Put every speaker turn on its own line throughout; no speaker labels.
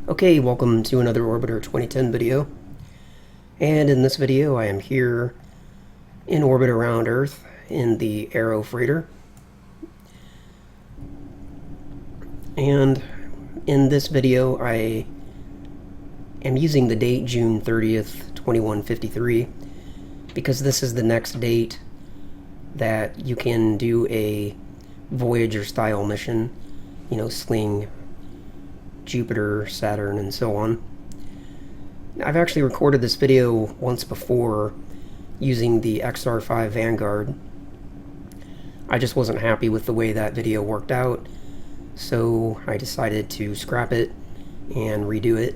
Okay, welcome to another Orbiter 2010 video. And in this video I am here in orbit around Earth in the Aero freighter. And in this video I am using the date June 30th, 2153 because this is the next date that you can do a Voyager style mission, you know, sling Jupiter, Saturn, and so on. I've actually recorded this video once before using the XR5 Vanguard. I just wasn't happy with the way that video worked out, so I decided to scrap it and redo it,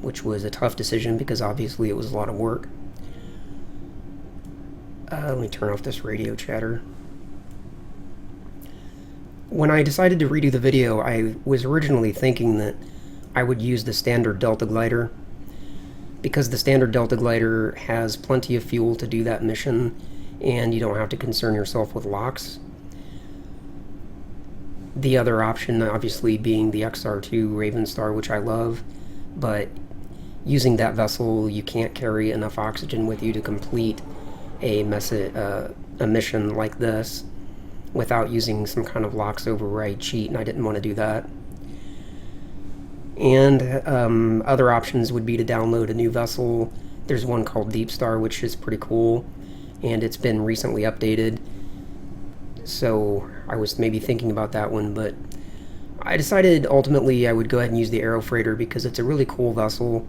which was a tough decision because obviously it was a lot of work. Let me turn off this radio chatter. When I decided to redo the video, I was originally thinking that I would use the standard Delta glider because the standard Delta glider has plenty of fuel to do that mission and you don't have to concern yourself with locks. The other option obviously being the XR2 Raven Star, which I love, but using that vessel you can't carry enough oxygen with you to complete a mission like this without using some kind of locks override cheat, and I didn't want to do that. And other options would be to download a new vessel. There's one called Deep Star, which is pretty cool, and it's been recently updated, so I was maybe thinking about that one, but I decided ultimately I would go ahead and use the Aero freighter because it's a really cool vessel,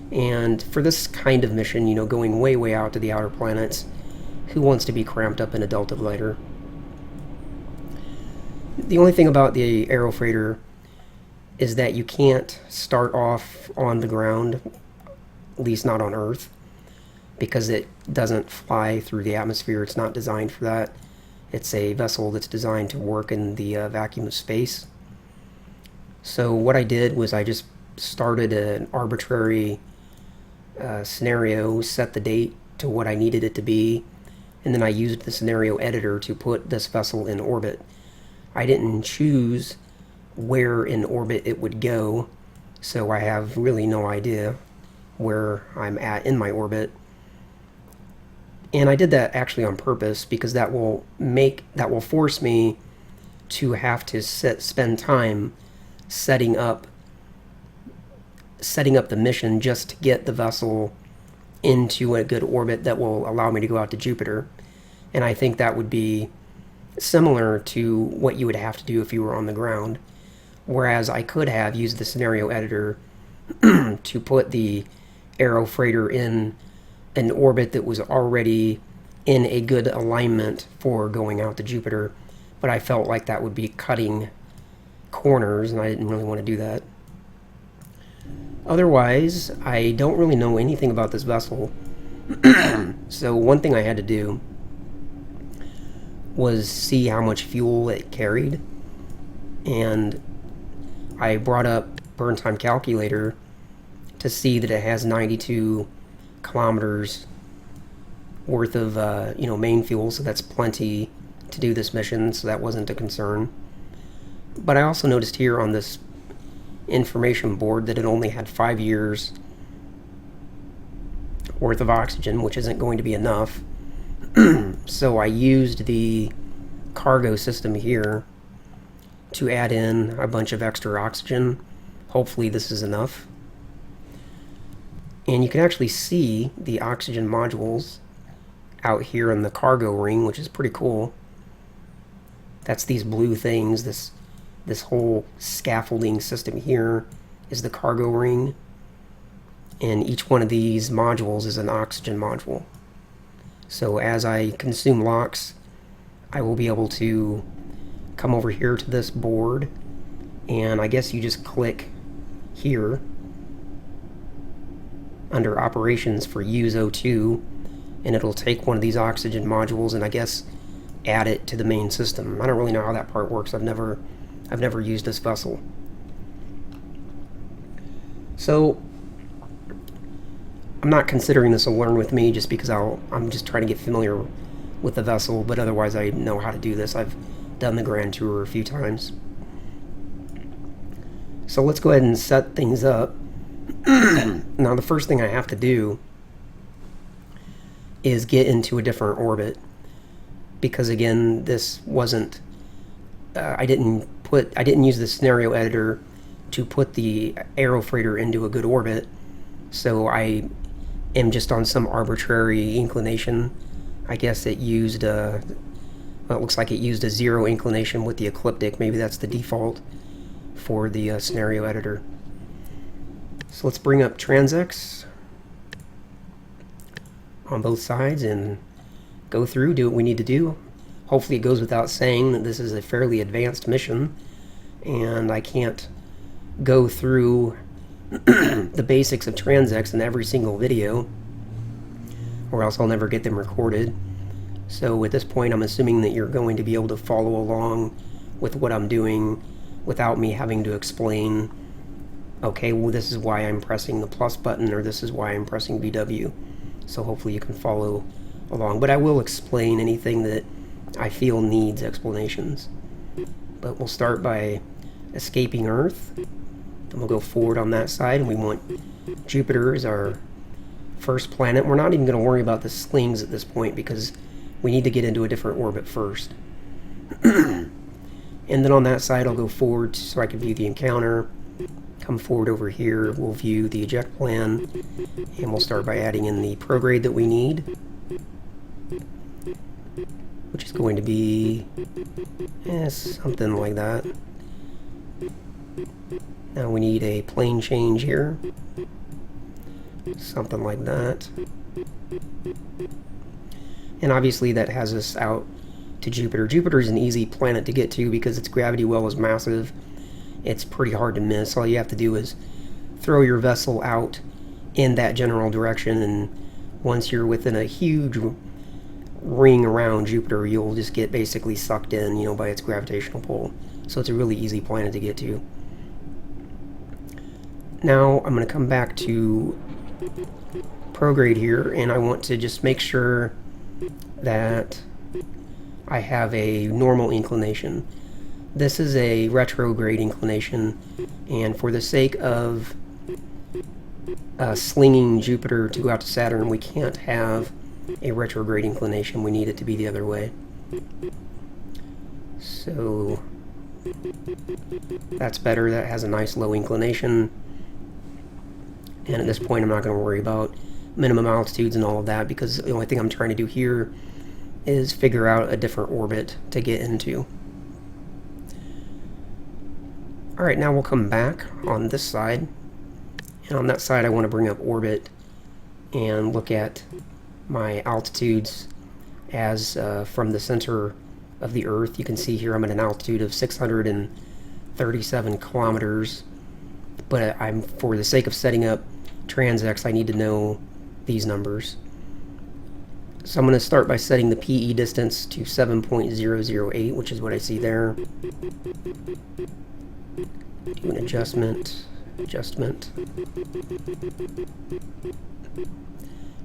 and for this kind of mission, you know, going way out to the outer planets, who wants to be cramped up in a Delta glider? The only thing about the Aero freighter is that you can't start off on the ground, at least not on Earth, because it doesn't fly through the atmosphere. It's not designed for that. It's a vessel that's designed to work in the vacuum of space. So what I did was I just started an arbitrary scenario, set the date to what I needed it to be, and then I used the scenario editor to put this vessel in orbit. I didn't choose where in orbit it would go, so I have really no idea where I'm at in my orbit. And I did that actually on purpose because that will force me to have to spend time setting up the mission just to get the vessel into a good orbit that will allow me to go out to Jupiter. And I think that would be similar to what you would have to do if you were on the ground, whereas I could have used the scenario editor to put the Aero freighter in an orbit that was already in a good alignment for going out to Jupiter, but I felt like that would be cutting corners and I didn't really want to do that. Otherwise, I don't really know anything about this vessel, so one thing I had to do was see how much fuel it carried, and I brought up burn time calculator to see that it has 92 kilometers worth of main fuel, so that's plenty to do this mission, so that wasn't a concern. But I also noticed here on this information board that it only had 5 years worth of oxygen, which isn't going to be enough. So I used the cargo system here to add in a bunch of extra oxygen. Hopefully this is enough. And you can actually see the oxygen modules out here in the cargo ring, which is pretty cool. That's these blue things. This whole scaffolding system here is the cargo ring, and each one of these modules is an oxygen module. So as I consume LOX, I will be able to come over here to this board, and I guess you just click here under operations for use O2, and it'll take one of these oxygen modules and I guess add it to the main system. I don't really know how that part works. I've never used this vessel. So I'm not considering this a learn with me just because I'm just trying to get familiar with the vessel, but otherwise I know how to do this. I've done the Grand Tour a few times. So let's go ahead and set things up. Now the first thing I have to do is get into a different orbit, because again, this wasn't I didn't use the scenario editor to put the aerofreighter into a good orbit, so I am just on some arbitrary inclination. I guess it used well, it looks like it used a 0 inclination with the ecliptic. Maybe that's the default for the scenario editor. So let's bring up transx on both sides and go through, do what we need to do. Hopefully it goes without saying that this is a fairly advanced mission, and I can't go through the basics of transx in every single video, or else I'll never get them recorded. So at this point, I'm assuming that you're going to be able to follow along with what I'm doing without me having to explain, okay, well, this is why I'm pressing the plus button, or this is why I'm pressing VW. So hopefully you can follow along. But I will explain anything that I feel needs explanations. But we'll start by escaping Earth. Then we'll go forward on that side, and we want Jupiter as our first planet. We're not even going to worry about the slings at this point, because we need to get into a different orbit first. And then on that side, I'll go forward so I can view the encounter. Come forward over here, we'll view the eject plan, and we'll start by adding in the prograde that we need, which is going to be something like that. Now we need a plane change here, something like that. And obviously that has us out to Jupiter. Jupiter is an easy planet to get to because its gravity well is massive. It's pretty hard to miss. All you have to do is throw your vessel out in that general direction, and once you're within a huge ring around Jupiter, you'll just get basically sucked in, by its gravitational pull. So it's a really easy planet to get to. Now I'm going to come back to prograde here, and I want to just make sure that I have a normal inclination. This is a retrograde inclination, and for the sake of slinging Jupiter to go out to Saturn, we can't have a retrograde inclination. We need it to be the other way. So that's better. That has a nice low inclination. And at this point, I'm not going to worry about minimum altitudes and all of that, because the only thing I'm trying to do here is figure out a different orbit to get into. Alright, now we'll come back on this side, and on that side I want to bring up orbit and look at my altitudes as from the center of the Earth. You can see here I'm at an altitude of 637 kilometers, but for the sake of setting up transx, I need to know these numbers. So I'm going to start by setting the PE distance to 7.008, which is what I see there. Do an adjustment,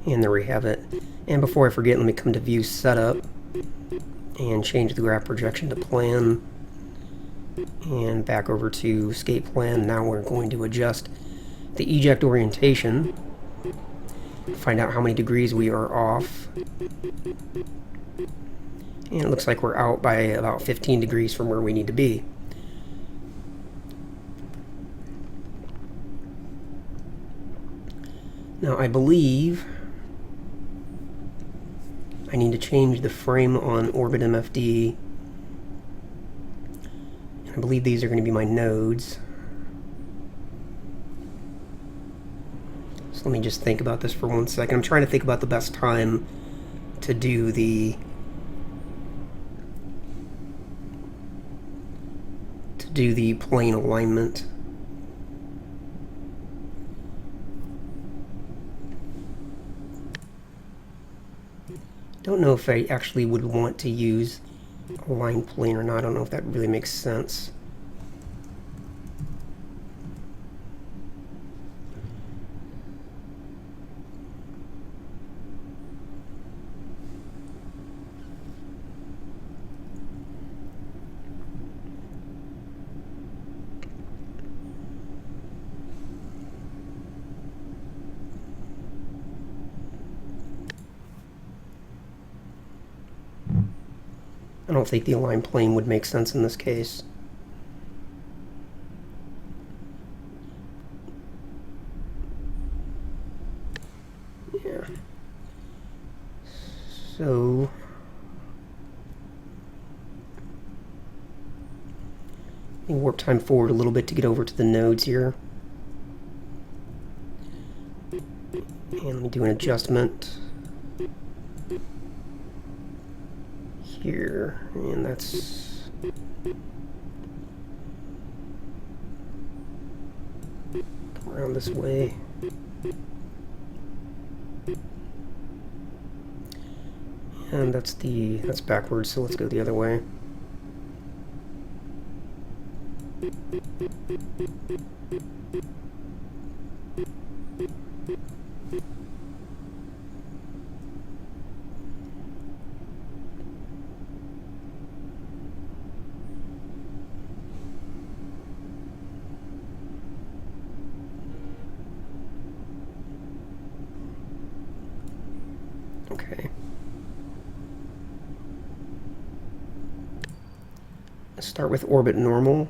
and there we have it. And before I forget, let me come to view setup and change the graph projection to plan, and back over to escape plan. Now we're going to adjust the eject orientation, find out how many degrees we are off, and it looks like we're out by about 15 degrees from where we need to be. Now I believe I need to change the frame on Orbit MFD. I believe these are going to be my nodes. So let me just think about this for 1 second. I'm trying to think about the best time to do the plane alignment. Don't know if I actually would want to use a line plane or not. I don't know if that really makes sense. don't think the aligned plane would make sense in this case. Yeah. So warp time forward a little bit to get over to the nodes here. And let me do an adjustment here, and that's come around this way. And that's backwards, so let's go the other way. Okay. Let's start with orbit normal.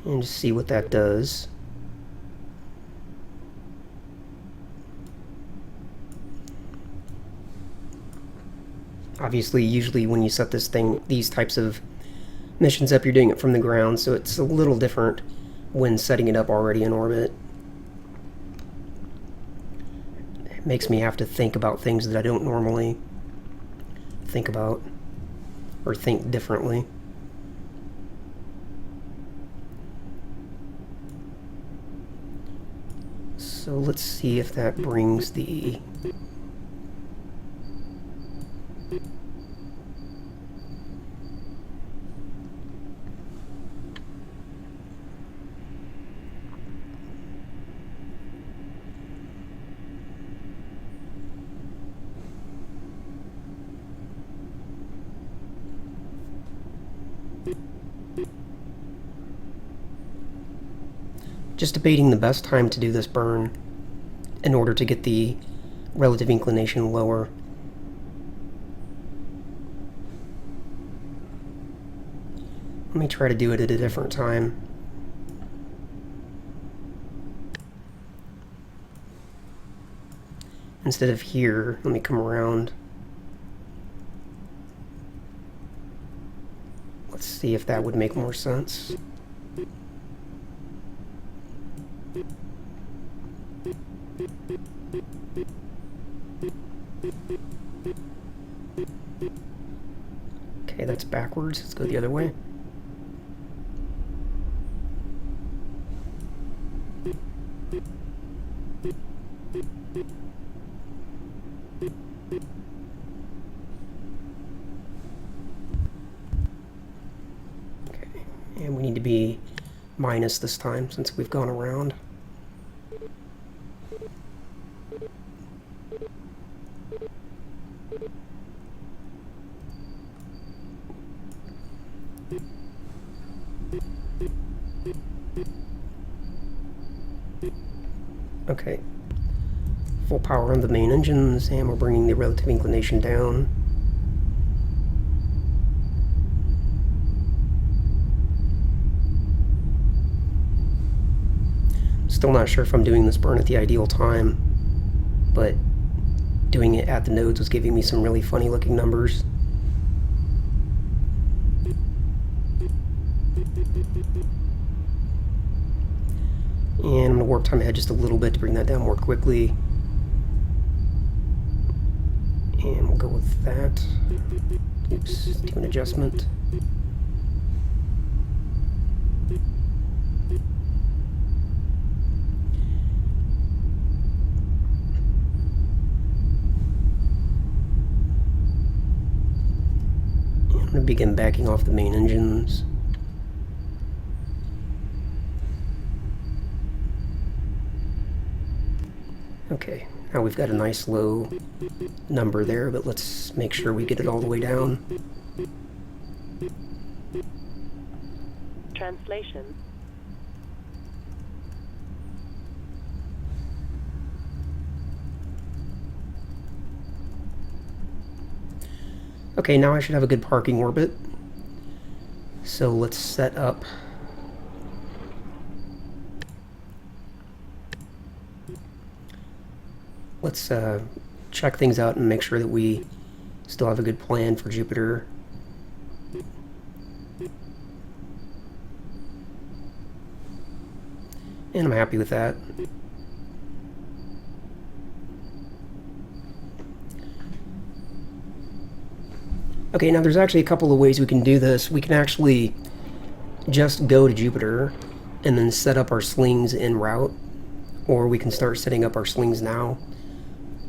And just see what that does. Obviously, usually when you set these types of missions up, you're doing it from the ground, so it's a little different when setting it up already in orbit. It makes me have to think about things that I don't normally think about, or think differently. So let's see if that brings the just debating the best time to do this burn in order to get the relative inclination lower. Let me try to do it at a different time. Instead of here, let me come around. Let's see if that would make more sense. Okay, that's backwards. Let's go the other way. Okay, and we need to be minus this time since we've gone around. Okay, full power on the main engines, and we're bringing the relative inclination down. Still not sure if I'm doing this burn at the ideal time, but doing it at the nodes was giving me some really funny looking numbers. And I'm going to warp time ahead just a little bit to bring that down more quickly. And we'll go with that. Oops, do an adjustment. And I'm going to begin backing off the main engines. Okay, now we've got a nice low number there, but let's make sure we get it all the way down.
Translation.
Okay, now I should have a good parking orbit. So let's set up. Let's check things out and make sure that we still have a good plan for Jupiter. And I'm happy with that. Okay, now there's actually a couple of ways we can do this. We can actually just go to Jupiter and then set up our slings en route, or we can start setting up our slings now.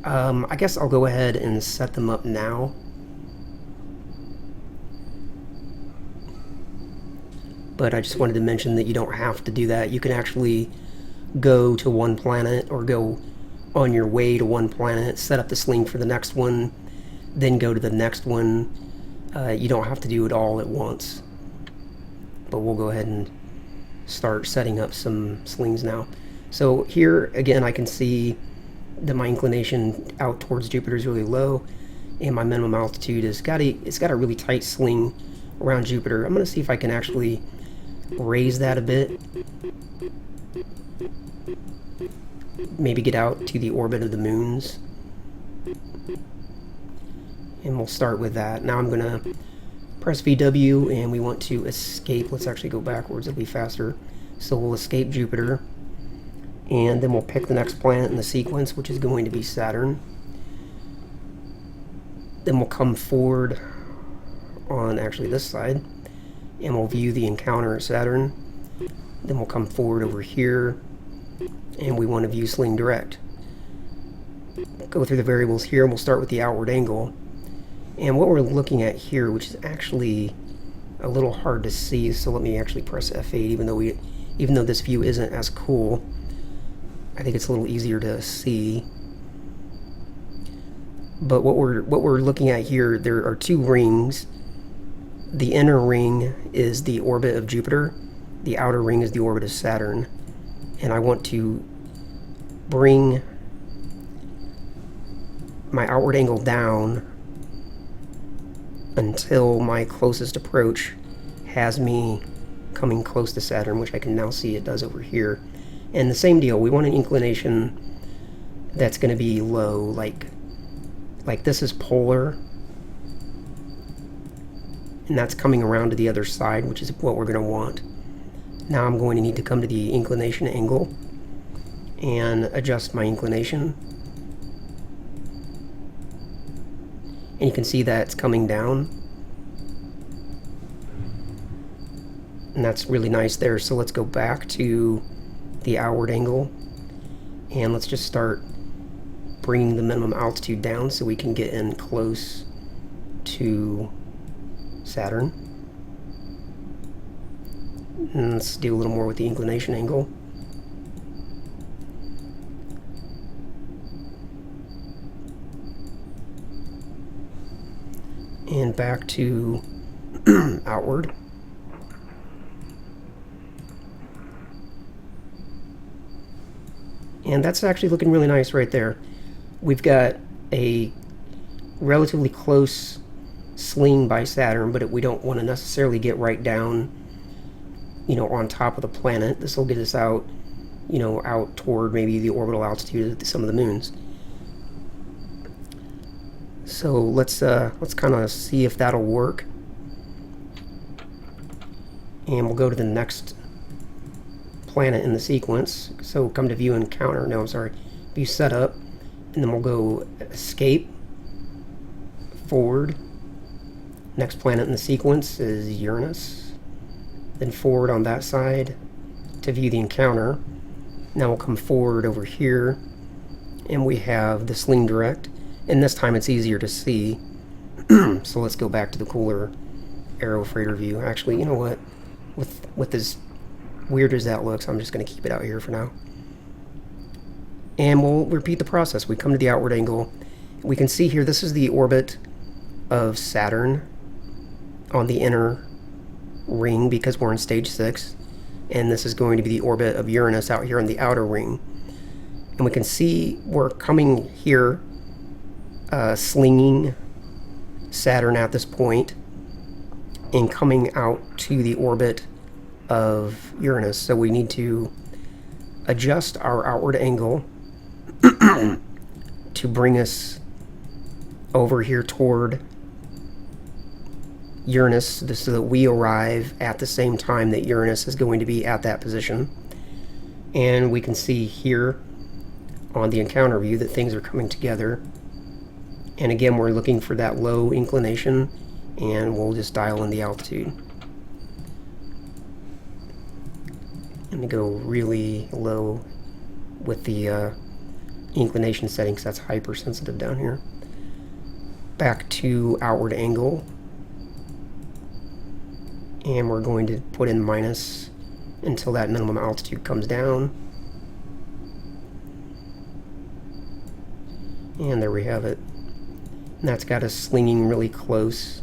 I guess I'll go ahead and set them up now. But I just wanted to mention that you don't have to do that. You can actually go to one planet or go on your way to one planet, set up the sling for the next one, then go to the next one. You don't have to do it all at once. But we'll go ahead and start setting up some slings now. So here again I can see that my inclination out towards Jupiter is really low, and my minimum altitude is it's got a really tight sling around Jupiter. I'm going to see if I can actually raise that a bit. Maybe get out to the orbit of the moons. And we'll start with that. Now I'm going to press VW, and we want to escape. Let's actually go backwards, it'll be faster. So we'll escape Jupiter, and then we'll pick the next planet in the sequence, which is going to be Saturn. Then we'll come forward on actually this side, and we'll view the encounter at Saturn. Then we'll come forward over here, and we want to view sling direct. Go through the variables here, and we'll start with the outward angle. And what we're looking at here, which is actually a little hard to see, so let me actually press F8, even though this view isn't as cool. I think it's a little easier to see. But what we're looking at here, there are two rings. The inner ring is the orbit of Jupiter. The outer ring is the orbit of Saturn. And I want to bring my outward angle down until my closest approach has me coming close to Saturn, which I can now see it does over here. And the same deal, we want an inclination that's going to be low, like this is polar, and that's coming around to the other side, which is what we're going to want. Now I'm going to need to come to the inclination angle and adjust my inclination. And you can see that it's coming down. And that's really nice there. So let's go back to the outward angle, and let's just start bringing the minimum altitude down so we can get in close to Saturn. And let's do a little more with the inclination angle. And back to outward. And that's actually looking really nice right there. We've got a relatively close sling by Saturn, but we don't want to necessarily get right down, on top of the planet. This will get us out, out toward maybe the orbital altitude of some of the moons. So let's kind of see if that'll work. And we'll go to the next planet in the sequence. So come to view encounter. No, I'm sorry. View setup. And then we'll go escape, forward. Next planet in the sequence is Uranus. Then forward on that side to view the encounter. Now we'll come forward over here, and we have the sling direct. And this time it's easier to see. So let's go back to the cooler aero freighter view. Actually, you know what? With as weird as that looks, I'm just going to keep it out here for now. And we'll repeat the process. We come to the outward angle. We can see here, this is the orbit of Saturn on the inner ring because we're in stage 6. And this is going to be the orbit of Uranus out here on the outer ring. And we can see we're coming here, slinging Saturn at this point and coming out to the orbit of Uranus. So we need to adjust our outward angle to bring us over here toward Uranus, so that we arrive at the same time that Uranus is going to be at that position. And we can see here on the encounter view that things are coming together. And again, we're looking for that low inclination, and we'll just dial in the altitude. And go really low with the inclination settings. That's hypersensitive down here. Back to outward angle. And we're going to put in minus until that minimum altitude comes down. And there we have it. And that's got us slinging really close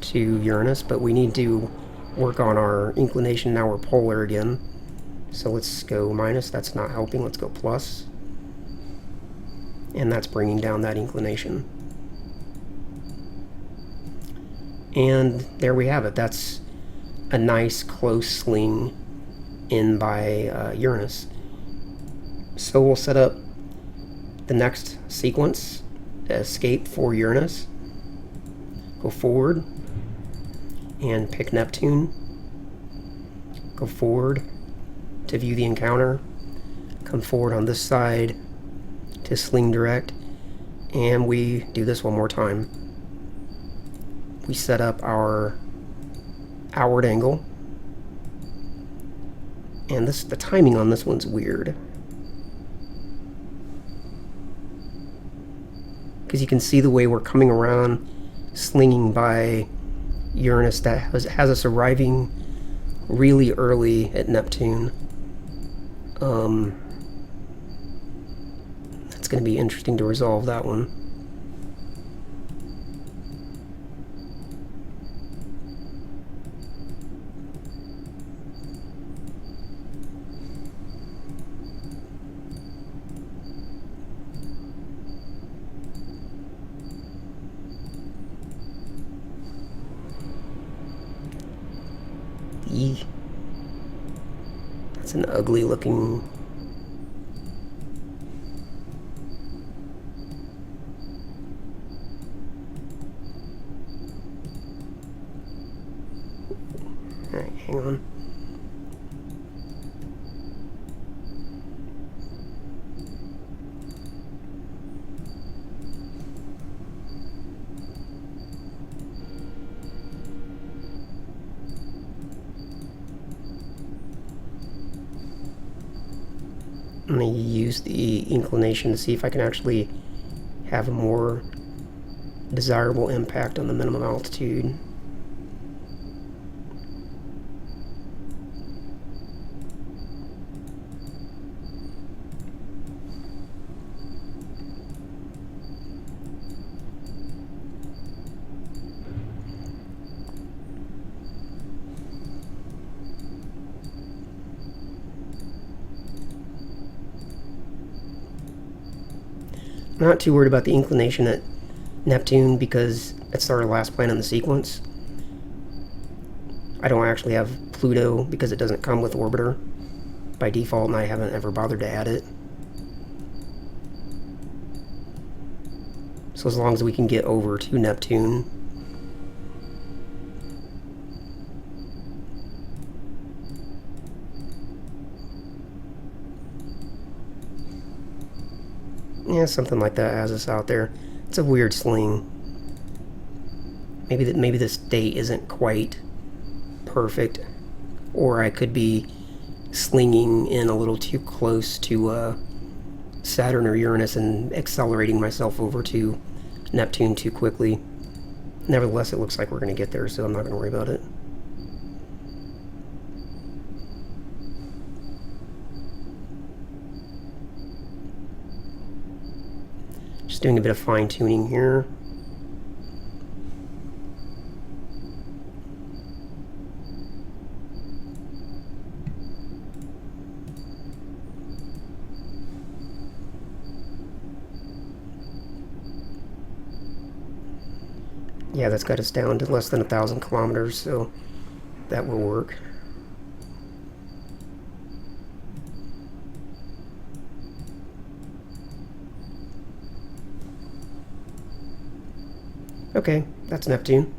to Uranus, but we need to work on our inclination. Now we're polar again. So let's go minus. That's not helping. Let's go plus. And that's bringing down that inclination. And there we have it. That's a nice close sling in by Uranus. So we'll set up the next sequence, escape for Uranus. Go forward and pick Neptune. Go forward to view the encounter. Come forward on this side to sling direct. And we do this one more time. We set up our outward angle, and the timing on this one's weird, because you can see the way we're coming around, slinging by Uranus. That has us arriving really early at Neptune. That's going to be interesting to resolve that one. That's an ugly looking... Alright, hang on. I'm going to use the inclination to see if I can actually have a more desirable impact on the minimum altitude. I'm not too worried about the inclination at Neptune because it's our last planet in the sequence. I don't actually have Pluto because it doesn't come with orbiter by default, and I haven't ever bothered to add it. So as long as we can get over to Neptune, yeah, something like that has us out there. It's a weird sling. Maybe this date isn't quite perfect, or I could be slinging in a little too close to Saturn or Uranus and accelerating myself over to Neptune too quickly. Nevertheless, it looks like we're going to get there, so I'm not going to worry about it. Just doing a bit of fine-tuning here. Yeah, that's got us down to less than 1,000 kilometers, so that will work. Okay, that's Neptune.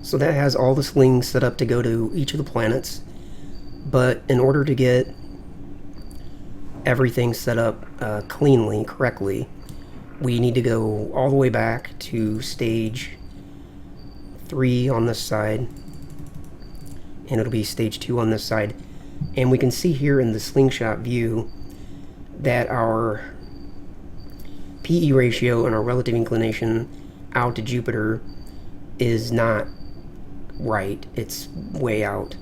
So that has all the slings set up to go to each of the planets, but in order to get everything set up cleanly, correctly, we need to go all the way back to stage 3 on this side, and it'll be stage 2 on this side. And we can see here in the slingshot view that our PE ratio and our relative inclination out to Jupiter is not right. It's way out.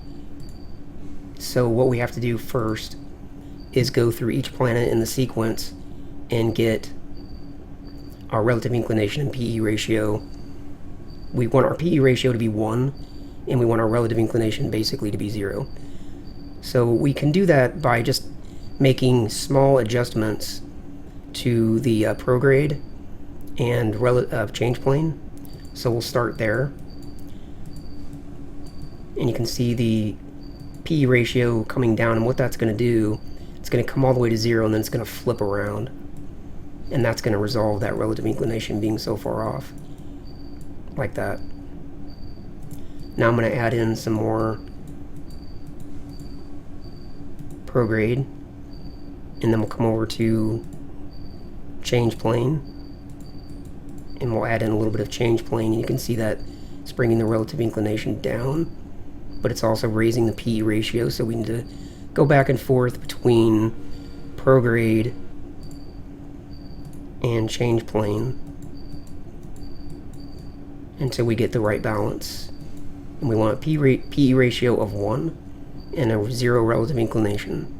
So what we have to do first is go through each planet in the sequence and get our relative inclination and PE ratio. We want our PE ratio to be 1, and we want our relative inclination basically to be 0. So we can do that by just making small adjustments to the prograde and change plane. So we'll start there. And you can see the PE ratio coming down, and what that's going to do, it's going to come all the way to 0, and then it's going to flip around. And that's going to resolve that relative inclination being so far off. Like that. Now I'm going to add in some more prograde, and then we'll come over to change plane, and we'll add in a little bit of change plane, and you can see that it's bringing the relative inclination down, but it's also raising the PE ratio, so we need to go back and forth between prograde and change plane until we get the right balance. And we want a PE ratio of 1 and a 0 relative inclination.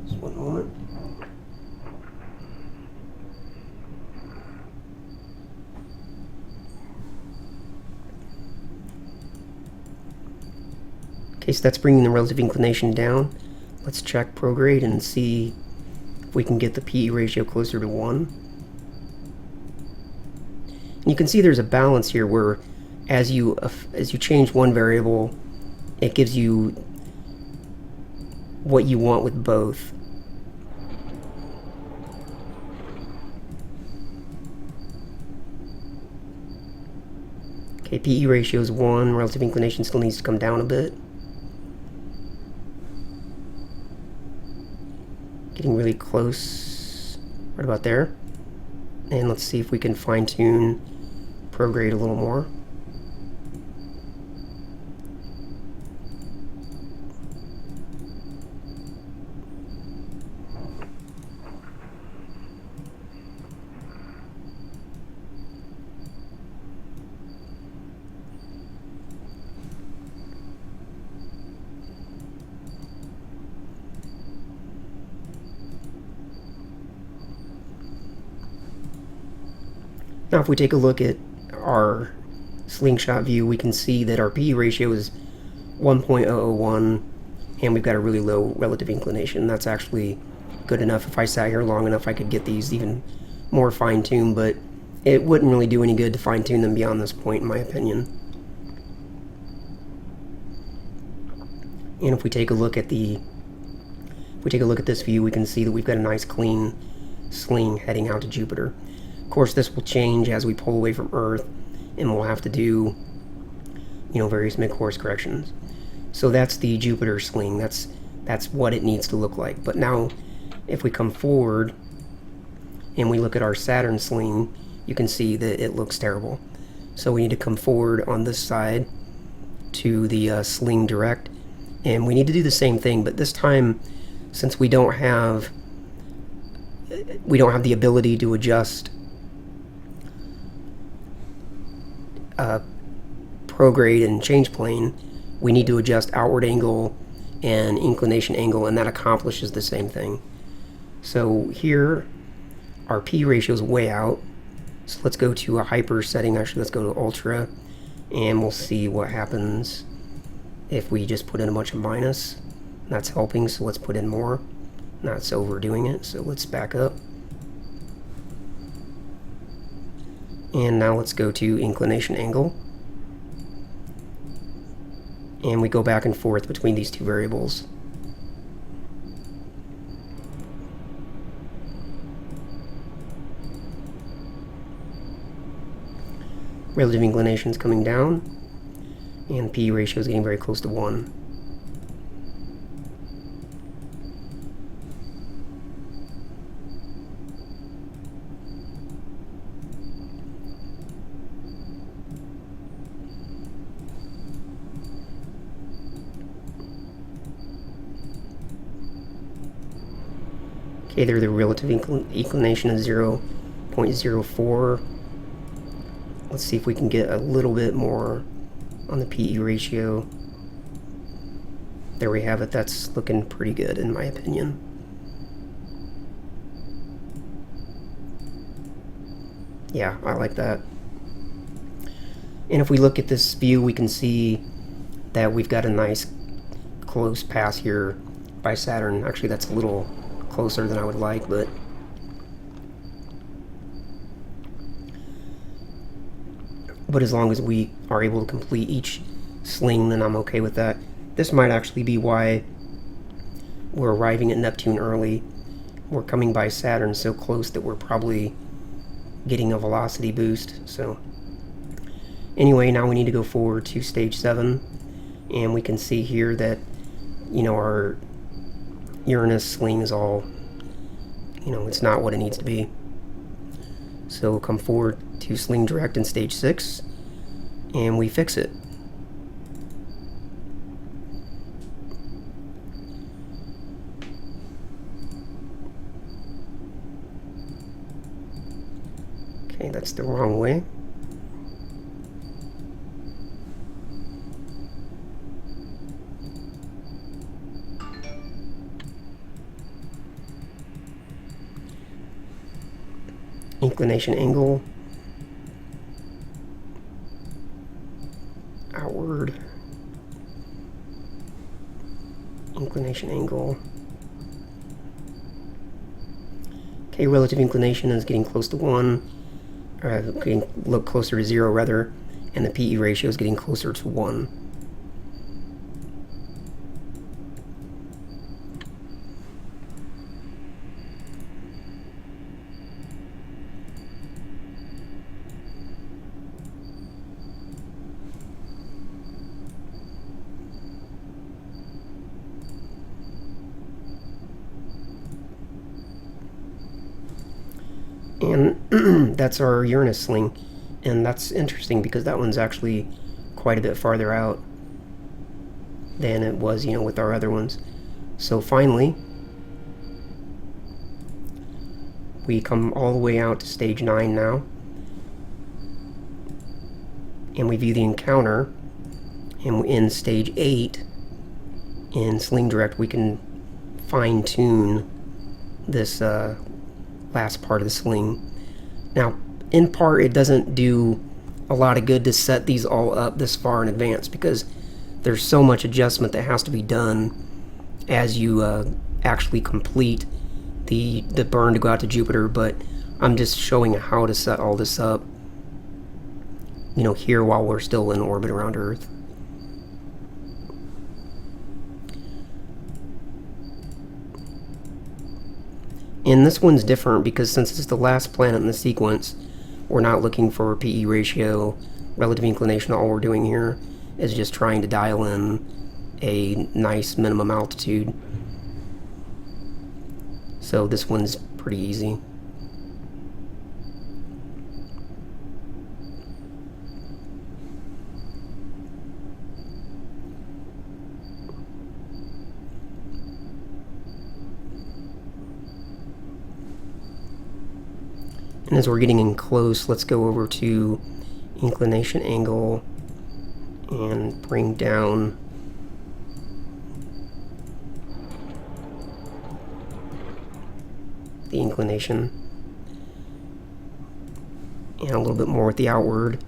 Just one moment. Okay, so that's bringing the relative inclination down. Let's check prograde and see if we can get the PE ratio closer to 1. And you can see there's a balance here where as you change one variable, it gives you what you want with both. Okay, PE ratio is 1, relative inclination still needs to come down a bit. Getting really close, right about there. And let's see if we can fine-tune prograde a little more. Now if we take a look at our slingshot view, we can see that our PE ratio is 1.001, and we've got a really low relative inclination. That's actually good enough. If I sat here long enough, I could get these even more fine-tuned, but it wouldn't really do any good to fine-tune them beyond this point, in my opinion. And if we take a look at this view, we can see that we've got a nice clean sling heading out to Jupiter. Of course, this will change as we pull away from Earth, and we'll have to do, various mid-course corrections. So that's the Jupiter sling. That's what it needs to look like. But now, if we come forward and we look at our Saturn sling, you can see that it looks terrible. So we need to come forward on this side to the sling direct, and we need to do the same thing. But this time, since we don't have the ability to adjust prograde and change plane, we need to adjust outward angle and inclination angle, and that accomplishes the same thing. So here, our P ratio is way out. So let's go to a hyper setting. Actually, let's go to ultra, and we'll see what happens if we just put in a bunch of minus. That's helping, so let's put in more. That's overdoing it, so let's back up. And now let's go to inclination angle. And we go back and forth between these two variables. Relative inclination is coming down, and P ratio is getting very close to 1. Okay, there the relative inclination is 0.04. Let's see if we can get a little bit more on the PE ratio. There we have it. That's looking pretty good in my opinion. Yeah, I like that. And if we look at this view, we can see that we've got a nice close pass here by Saturn. Actually, that's a little closer than I would like, but as long as we are able to complete each sling, then I'm okay with that. This might actually be why we're arriving at Neptune early. We're coming by Saturn so close that we're probably getting a velocity boost. So anyway, now we need to go forward to stage 7, and we can see here that, you know, our Uranus sling is all, you know, it's not what it needs to be. So we'll come forward to sling direct in stage 6, and we fix it. Okay, that's the wrong way. Inclination angle, outward, inclination angle. Okay, relative inclination is getting close to 1, or getting look closer to 0 rather, and the PE ratio is getting closer to 1. And that's our Uranus sling, and that's interesting because that one's actually quite a bit farther out than it was, you know, with our other ones. So finally, we come all the way out to stage 9 now, and we view the encounter, and in stage 8, in Sling Direct, we can fine-tune this last part of the sling. Now, in part, it doesn't do a lot of good to set these all up this far in advance because there's so much adjustment that has to be done as you actually complete the burn to go out to Jupiter. But I'm just showing how to set all this up, you know, here while we're still in orbit around Earth. And this one's different because since it's the last planet in the sequence, we're not looking for a PE ratio, relative inclination. All we're doing here is just trying to dial in a nice minimum altitude. So this one's pretty easy. And as we're getting in close, let's go over to inclination angle and bring down the inclination. And a little bit more with the outward.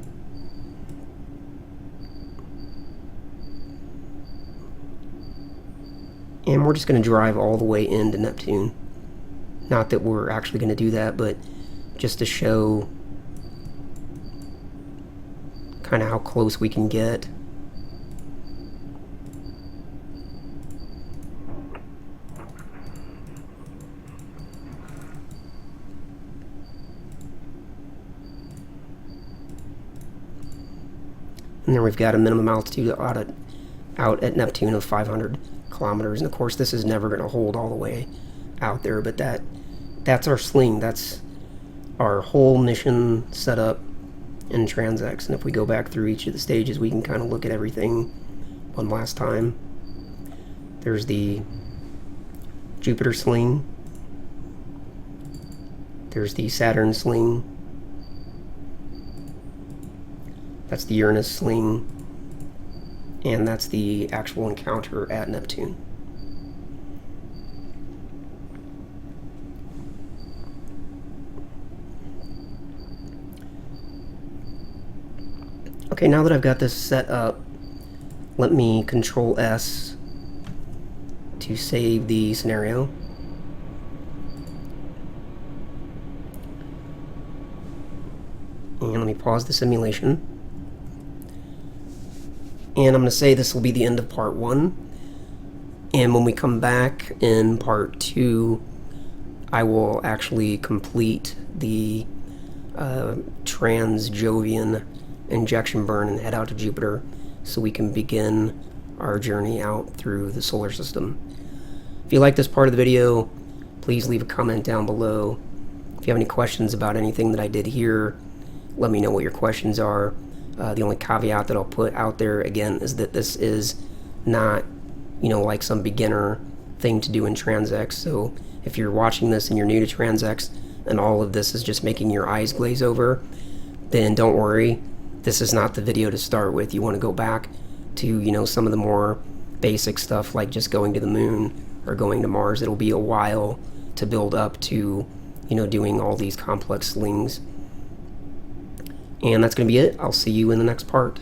And we're just going to drive all the way into Neptune. Not that we're actually going to do that, but just to show kind of how close we can get. And then we've got a minimum altitude out at Neptune of 500 kilometers. And of course, this is never going to hold all the way out there, but that's our sling. That's our whole mission setup in TransX. And if we go back through each of the stages, we can kind of look at everything one last time. There's the Jupiter sling. There's the Saturn sling. That's the Uranus sling. And that's the actual encounter at Neptune. Okay, now that I've got this set up, let me Control S to save the scenario. And let me pause the simulation. And I'm going to say this will be the end of part 1. And when we come back in part 2, I will actually complete the Trans-Jovian injection burn and head out to Jupiter so we can begin our journey out through the solar system. If you like this part of the video, please leave a comment down below. If you have any questions about anything that I did here, let me know what your questions are. The only caveat that I'll put out there again is that this is not, like some beginner thing to do in TransX. So if you're watching this and you're new to TransX and all of this is just making your eyes glaze over, then don't worry. This is not the video to start with. You want to go back to, some of the more basic stuff like just going to the moon or going to Mars. It'll be a while to build up to, doing all these complex slings. And that's going to be it. I'll see you in the next part.